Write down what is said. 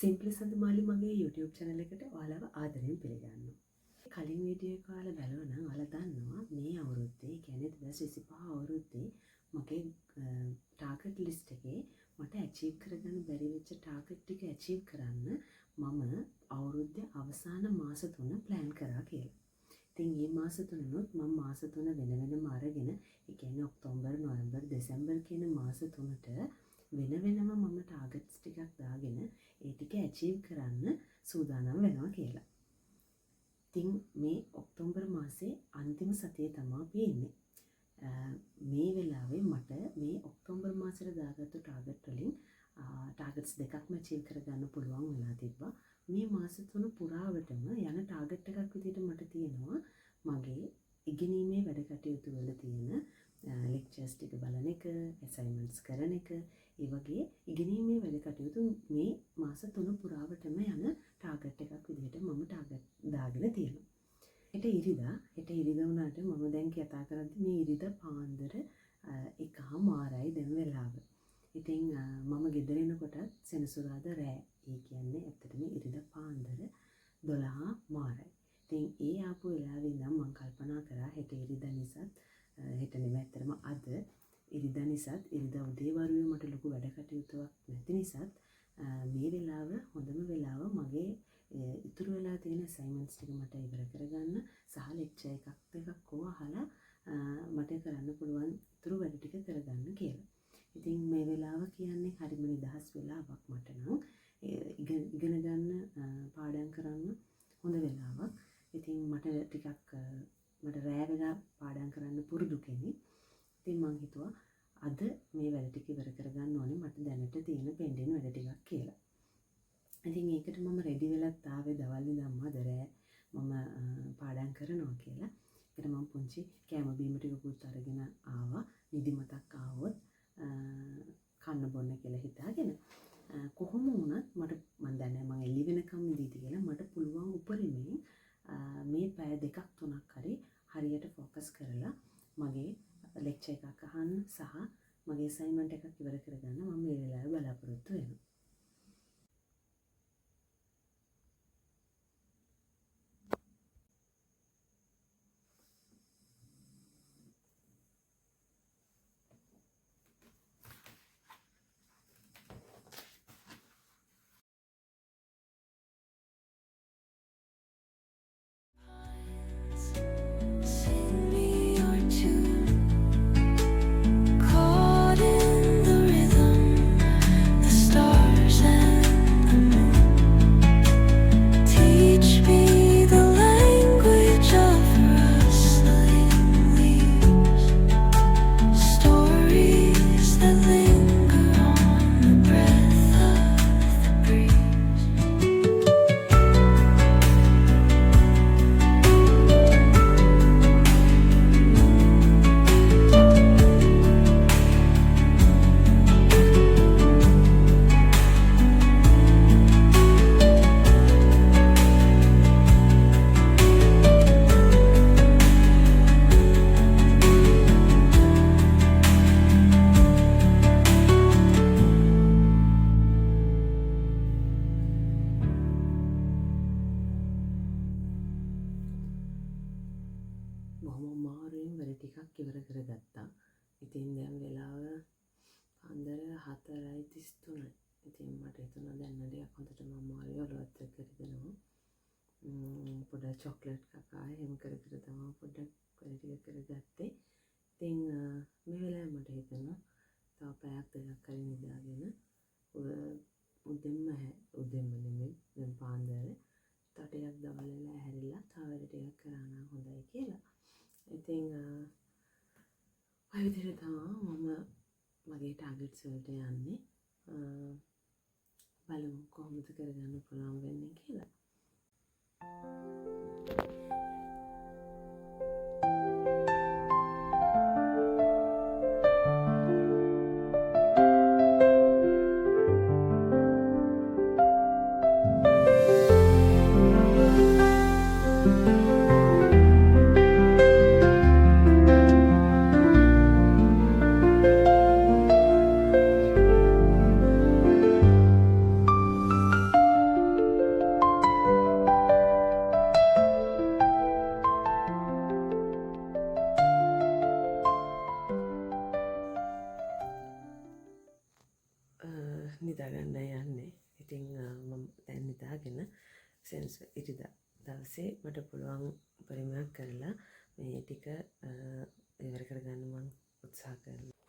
Simply Sandamali මගේ YouTube channel එකට ඔයාලව ආදරයෙන් පිළිගන්නවා. කලින් වීඩියෝ එක ඔයාලා බලනවා නම් ඔයාලා දන්නවා මේ අවුරුද්දේ කියන්නේ 2025 අවුරුද්දේ මගේ ටාගට් ලිස්ට් එකේ මට අචීව් කරගන්න බැරි වෙච්ච ටාගට් ටික අචීව් කරන්න මම අවුරුද්දේ අවසාන මාස 3 ප්ලෑන් කරා කියලා. ඉතින් මේ මාස 3නොත් මම මාස 3 වෙන වෙනම අරගෙන ඒ කියන්නේ ඔක්තෝබර් නොවැම්බර් දෙසැම්බර් කියන මාස 3ට වෙන වෙනම මම ටාගට්ස් ටිකක් දාගෙන ඒ ටික ඇචීව් කරන්න සූදානම් වෙනවා කියලා. ඉතින් මේ ඔක්තෝබර් මාසේ අන්තිම සතියේ තමයි අපි ඉන්නේ. මේ වෙලාවේ මට මේ ඔක්තෝබර් මාසෙට දාගත්තු ටාගට් වලින් ටාගට්ස් දෙකක්ම ඇචීව් කරගන්න පුළුවන් වෙලා තිබ්බා. මේ මාස 3 පුරාවටම යන ටාගට් එකක් විදිහට මට තියෙනවා මගේ ඉගෙනීමේ වැඩ කටයුතු වල තියෙන ලෙක්චර්ස් ටික බලන එක, ඇසයින්මන්ට්ස් කරන එක, ඒ වගේ ඉගෙනීමේ වැඩ කටයුතු මේ මාස 3 පුරාවටම යන ටාගට් එකක් විදිහට මම ටාගට් දාගෙන තියෙනවා. හෙට ඉරිදා වුණාට මම දැන් කතා කරද්දි මේ ඉරිදා පාන්දර 1:00යි දැන් වෙලාව. ඉතින් මම ගෙදර එනකොටත් සෙනසුරාදා රෑ. ඒ කියන්නේ ඇත්තටම ඉරිදා පාන්දර 12:00. ඉතින් ඒ ආපු වෙලාවේ ඉඳන් මම කල්පනා කරා හෙට ඉරිදා නිසාත් හෙට නෙමෙයි ඇත්තටම අද ඉරිදා නිසාත් ඉරිදා උදේ වරුවේ මට ලොකු වැඩ කටයුතුවක් නැති නිසාත් මේ වෙලාව හොඳම වෙලාව මගේ ඉතුරු වෙලා තියෙන අසයින්මන්ට්ස් ටික මට ඉවර කරගන්න සහ ලෙක්චර් එකක් දෙකක් කෝ අහලා මට කරන්න පුළුවන් ඉතුරු වැඩ ටික කරගන්න කියලා. ඉතින් මේ වෙලාව කියන්නේ හරිම නිදහස් වෙලාවක් මට නම් ඉගෙන ගන්න පාඩම් කරන්න හොඳ වෙලාවක්. ඉතින් මට ටිකක් මට රෑ වෙලා පාඩම් කරන්න පුරුදු කෙනෙක්. ඉතින් මං හිතුවා අද මේ වැඩ ටික ඉවර කරගන්න ඕනේ මට දැනට තියෙන පෙන්ඩින් වැඩ ටිකක් කියලා. ඉතින් ඒකට මම රෙඩි වෙලත් ආවේ දවල් ඉඳන්ම අද රෑ මම පාඩම් කරනවා කියලා. ඒකට මම පුංචි කැම බීම ටිකකුත් අරගෙන ආවා. නිදිමතක් ආවොත් කන්න බොන්න කියලා හිතාගෙන. කොහොම වුණත් මට මම දන්නේ මම එළි වෙනකම් ඉඳීද කියලා මට පුළුවන් උපරිමයෙන් මේ පැය දෙකක් තුනක් හරියට ફોකස් කරලා මගේ ලෙක්චර් එකක් අහන්න සහ මගේ අසයින්මන්ට් එකක් ඉවර කරගන්න මම මේ වෙලාවේ බලාපොරොත්තු වෙනවා. Sing me your tune, caught in the rhythm, the stars and the moon. Teach me the language of rustling leaves, stories that linger on the breath of the breeze. බොහොම අමාරුවෙන් වැඩ ටිකක් ඉවර කරගත්තා. ඉතින් දැන් වෙලාව පාන්දර 4:33. ඉතින් මට හිතුණා දැන් නඩයක් හොඳටම අමාරුයි ඔලුවත් එක්ක රිදෙනවා. පොඩ්ඩක් චොක්ලට් කකා එහෙම කර තමයි පොඩ්ඩක් වැඩ ටික කරගත්තේ. ඉතින් මේ වෙලාවේ මට හිතුණා තව පැයක් දෙකක් හරි නිදාගෙන උදෙන්ම නෙමෙයි දැන් පාන්දර තටයක් දවල් වෙලා හැරිලා තව වැඩ ටිකක් කරා නම් හොඳයි කියලා. ඉතින් ඔය විදිහට තමයි මම මගේ ටාගට්ස් වලට යන්නේ. බලමු කොහොමද කරගන්න පුළුවන් වෙන්නේ කියලා. බලාගෙන සෙන්ස් ඉරිදා දවසේ මට පුළුවන් උපරිමයක් කරලා මේ ටික ඉවර කරගන්න මම උත්සාහ කරනවා.